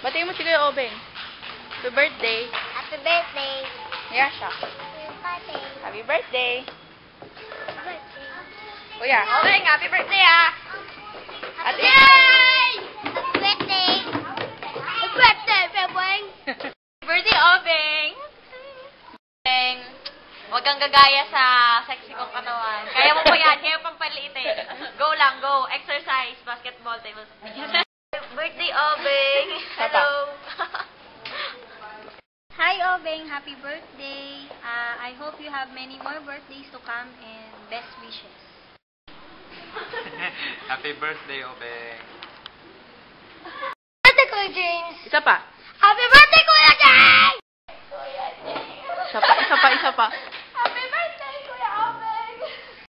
Batiin mo si Kuya Obeng. Happy birthday. Happy birthday. Yeah, siya. Happy birthday. Kuya. Obeng, happy birthday ah! At Happy birthday! Happy birthday, Obeng! Birthday, Obeng! Obeng, huwag kang gagaya sa sexy kong katawan. Kaya mo po yan, kaya pang paliitin. Go lang, go. Exercise, basketball, table tennis. Birthday, Obeng! Hello! Hi, Obeng. Happy birthday. I hope you have many more birthdays to come and best wishes. Happy birthday, Obeng. Birthday, Kuya James. Isa pa. Happy birthday, Kuya James! Isa pa.